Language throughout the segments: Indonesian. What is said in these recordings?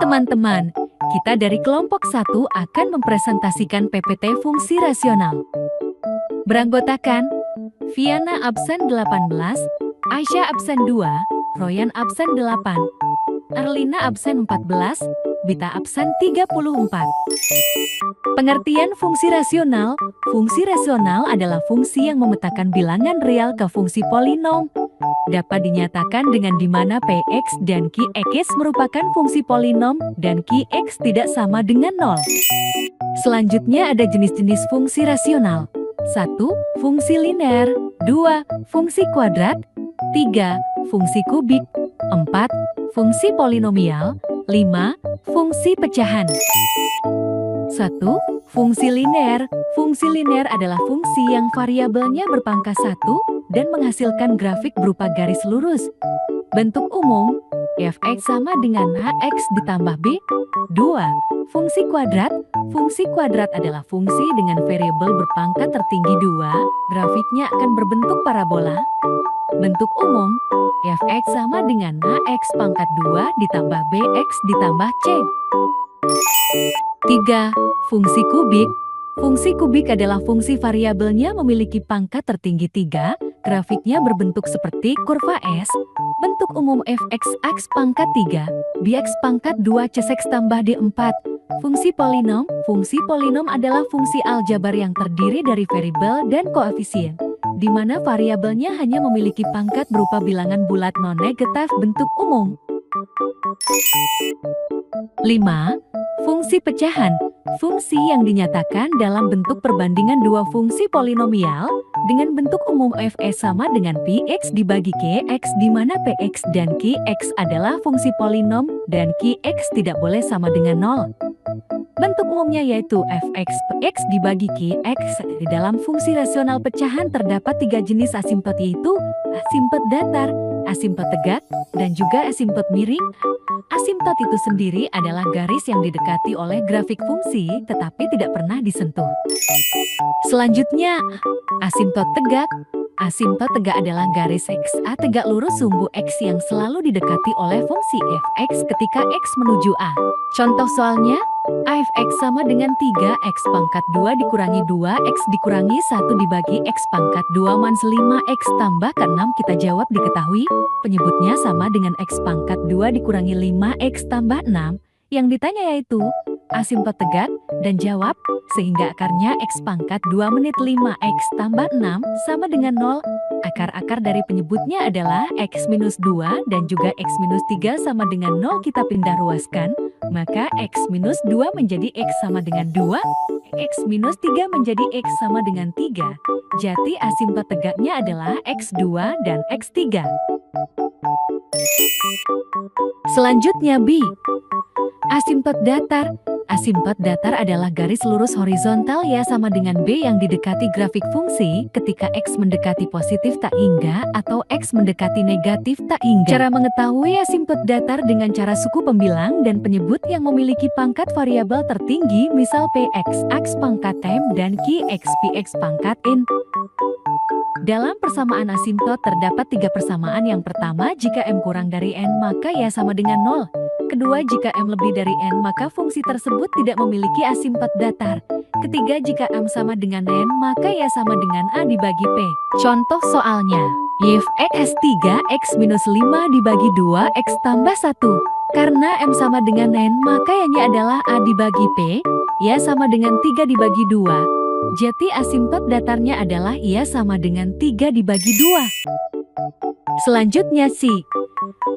teman-teman, kita dari kelompok 1 akan mempresentasikan PPT fungsi rasional. Beranggotakan, Viana absen 18, Aisyah absen 2, Royan absen 8, Arlina absen 14, Bita absen 34. Pengertian fungsi rasional. Fungsi rasional adalah fungsi yang memetakan bilangan real ke fungsi polinom. Dapat dinyatakan dengan di mana Px dan Qx merupakan fungsi polinom dan Qx tidak sama dengan 0. Selanjutnya ada jenis-jenis fungsi rasional. 1. Fungsi linear. 2. Fungsi kuadrat. 3. Fungsi kubik. 4. Fungsi polinomial. 5. Fungsi pecahan. 1. Fungsi linear. Fungsi linear adalah fungsi yang variabelnya berpangkat 1 dan menghasilkan grafik berupa garis lurus. Bentuk umum, fx sama dengan ax ditambah b. 2. Fungsi kuadrat. Fungsi kuadrat adalah fungsi dengan variabel berpangkat tertinggi 2, grafiknya akan berbentuk parabola. Bentuk umum, fx sama dengan ax pangkat 2 ditambah bx ditambah c. 3. Fungsi kubik. Fungsi kubik adalah fungsi variabelnya memiliki pangkat tertinggi 3, grafiknya berbentuk seperti kurva S. Bentuk umum fx aks pangkat 3, bx pangkat 2 c(x tambah d4. Fungsi polinom. Fungsi polinom adalah fungsi aljabar yang terdiri dari variabel dan koefisien, di mana variabelnya hanya memiliki pangkat berupa bilangan bulat non-negatif bentuk umum. 5. Fungsi pecahan. Fungsi yang dinyatakan dalam bentuk perbandingan dua fungsi polinomial dengan bentuk umum fs sama dengan px dibagi qx, di mana px dan qx adalah fungsi polinom dan qx tidak boleh sama dengan 0. Bentuk umumnya yaitu fx px dibagi qx. Di dalam fungsi rasional pecahan terdapat 3 jenis asimptot, yaitu asimptot datar, asimptot tegak, dan juga asimptot miring. Asimptot itu sendiri adalah garis yang didekati oleh grafik fungsi tetapi tidak pernah disentuh. Selanjutnya, asimptot tegak. Asimptot tegak adalah garis xa tegak lurus sumbu x yang selalu didekati oleh fungsi fx ketika x menuju a. Contoh soalnya, fx sama dengan 3x pangkat 2 dikurangi 2x dikurangi 1 dibagi x pangkat 2 mans 5x tambah ke 6. Kita jawab diketahui, penyebutnya sama dengan x pangkat 2 dikurangi 5x tambah 6. Yang ditanya yaitu asimptot tegak dan jawab, sehingga akarnya x pangkat 2 menit 5x tambah 6 sama dengan 0. Akar-akar dari penyebutnya adalah x minus 2 dan juga x minus 3 sama dengan 0. Kita pindah ruaskan, maka x minus 2 menjadi x sama dengan 2, x minus 3 menjadi x sama dengan 3. Jadi asimptot tegaknya adalah x2 dan x3. Selanjutnya B. Asimptot datar. Asimptot datar adalah garis lurus horizontal ya sama dengan B yang didekati grafik fungsi ketika x mendekati positif tak hingga atau x mendekati negatif tak hingga. Cara mengetahui asimptot datar dengan cara suku pembilang dan penyebut yang memiliki pangkat variabel tertinggi, misal px aks pangkat m dan qx px pangkat n. Dalam persamaan asimptot terdapat 3 persamaan. Yang pertama, jika m kurang dari n maka ya sama dengan 0. Kedua, jika m lebih dari n maka fungsi tersebut tidak memiliki asimptot datar. Ketiga, jika m sama dengan n maka ya sama dengan a dibagi p. Contoh soalnya, if x 3x minus 5 dibagi 2x tambah 1. Karena m sama dengan n maka y-nya adalah a dibagi p, ya sama dengan 3 dibagi 2. Jadi asimptot datarnya adalah ia sama dengan 3 dibagi 2. Selanjutnya C.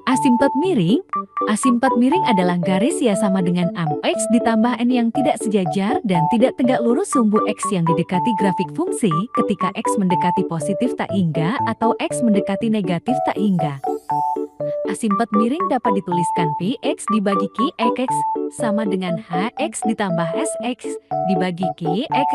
Asimptot miring. Asimptot miring adalah garis ya sama dengan x ditambah n yang tidak sejajar dan tidak tegak lurus sumbu x yang didekati grafik fungsi ketika x mendekati positif tak hingga atau x mendekati negatif tak hingga. Asimptot miring dapat dituliskan px dibagi qx sama dengan hx ditambah sx dibagi qx.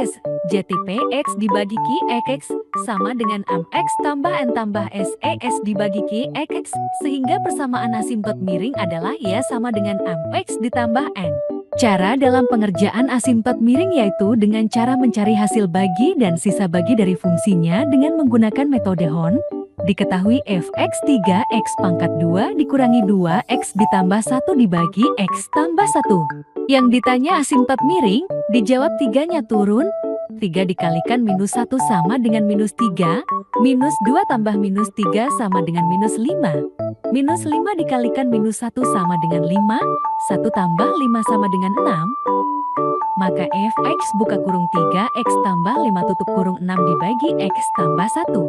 Jadi px dibagi qx sama dengan mx tambah n tambah sex dibagi qx, sehingga persamaan asimptot miring adalah ya sama dengan mx ditambah n. Cara dalam pengerjaan asimptot miring yaitu dengan cara mencari hasil bagi dan sisa bagi dari fungsinya dengan menggunakan metode Hon. Diketahui fx 3x pangkat 2 dikurangi 2x ditambah 1 dibagi x tambah 1. Yang ditanya asimptot miring, dijawab 3-nya turun. 3 dikalikan minus 1 sama dengan minus 3. Minus 2 tambah minus 3 sama dengan minus 5. Minus 5 dikalikan minus 1 sama dengan 5. 1 tambah 5 sama dengan 6. Maka fx buka kurung 3x tambah 5 tutup kurung 6 dibagi x tambah 1.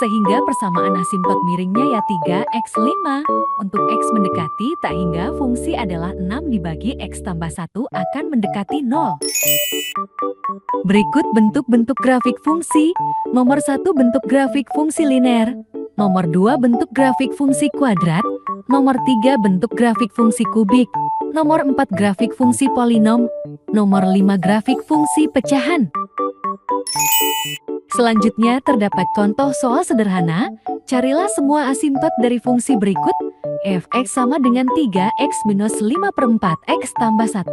Sehingga persamaan asimptot miringnya ya 3x 5. Untuk x mendekati tak hingga fungsi adalah 6 dibagi x tambah 1 akan mendekati 0. Berikut bentuk-bentuk grafik fungsi. Nomor 1 bentuk grafik fungsi linear. Nomor 2 bentuk grafik fungsi kuadrat. Nomor 3 bentuk grafik fungsi kubik. Nomor 4 grafik fungsi polinom. Nomor 5 grafik fungsi pecahan. Selanjutnya terdapat contoh soal sederhana. Carilah semua asimptot dari fungsi berikut. Fx sama dengan 3x minus 5/4x tambah 1.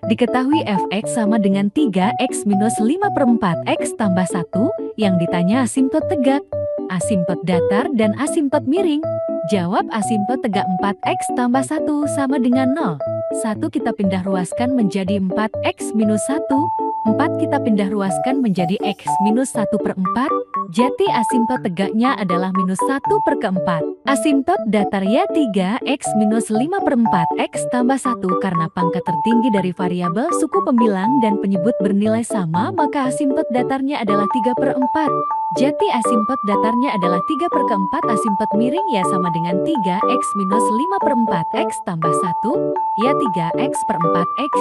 Diketahui fx sama dengan 3x minus 5/4x tambah 1. Yang ditanya asimptot tegak, asimptot datar, dan asimptot miring. Jawab asimptot tegak 4x tambah 1 sama dengan 0. 1 kita pindah ruaskan menjadi 4x minus 1. 4 kita pindah ruaskan menjadi x minus 1/4. Jadi asimptot tegaknya adalah minus 1/4. Asimptot datar ya 3x minus 5/4x tambah 1 karena pangkat tertinggi dari variabel suku pembilang dan penyebut bernilai sama, maka asimptot datarnya adalah 3/4. Jadi asimptot datarnya adalah 3/4. Asimptot miring ya sama dengan 3x minus 5/4x tambah 1, ya 3x/4x.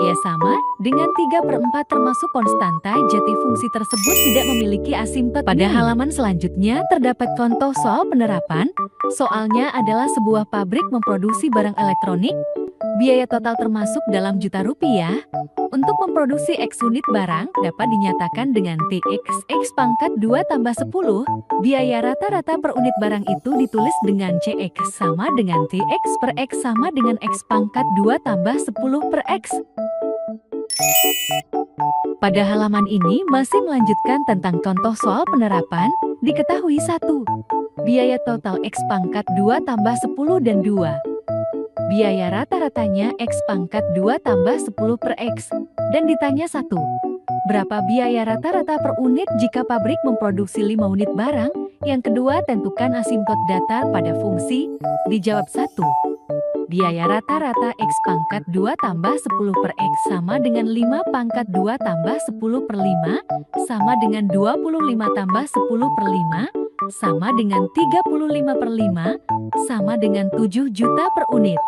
Ya sama dengan 3/4 termasuk konstanta, jadi fungsi tersebut tidak memiliki asimptot. Pada halaman selanjutnya terdapat contoh soal penerapan. Soalnya adalah sebuah pabrik memproduksi barang elektronik. Biaya total termasuk dalam juta rupiah. Untuk memproduksi X unit barang dapat dinyatakan dengan TX X pangkat 2 tambah 10. Biaya rata-rata per unit barang itu ditulis dengan CX sama dengan TX per X sama dengan X pangkat 2 tambah 10 per X. Pada halaman ini masih melanjutkan tentang contoh soal penerapan. Diketahui 1. Biaya total X pangkat 2 tambah 10 dan 2. Biaya rata-ratanya X pangkat 2 tambah 10 per X. Dan ditanya 1. Berapa biaya rata-rata per unit jika pabrik memproduksi 5 unit barang? Yang kedua, tentukan asimptot datar pada fungsi. Dijawab 1. Biaya rata-rata X pangkat 2 tambah 10 per X sama dengan 5 pangkat 2 tambah 10 per 5, sama dengan 25 tambah 10 per 5, sama dengan 35 per 5, sama dengan 7 juta per unit.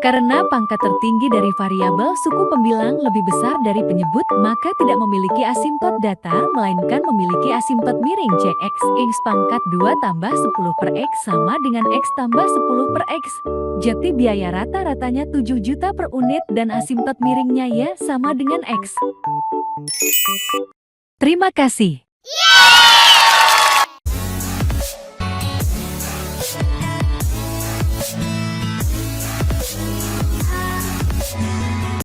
Karena pangkat tertinggi dari variabel suku pembilang lebih besar dari penyebut, maka tidak memiliki asimptot datar, melainkan memiliki asimptot miring CX. X pangkat 2 tambah 10 per X sama dengan X tambah 10 per X. Jadi biaya rata-ratanya 7 juta per unit dan asimptot miringnya Y sama dengan X. Terima kasih.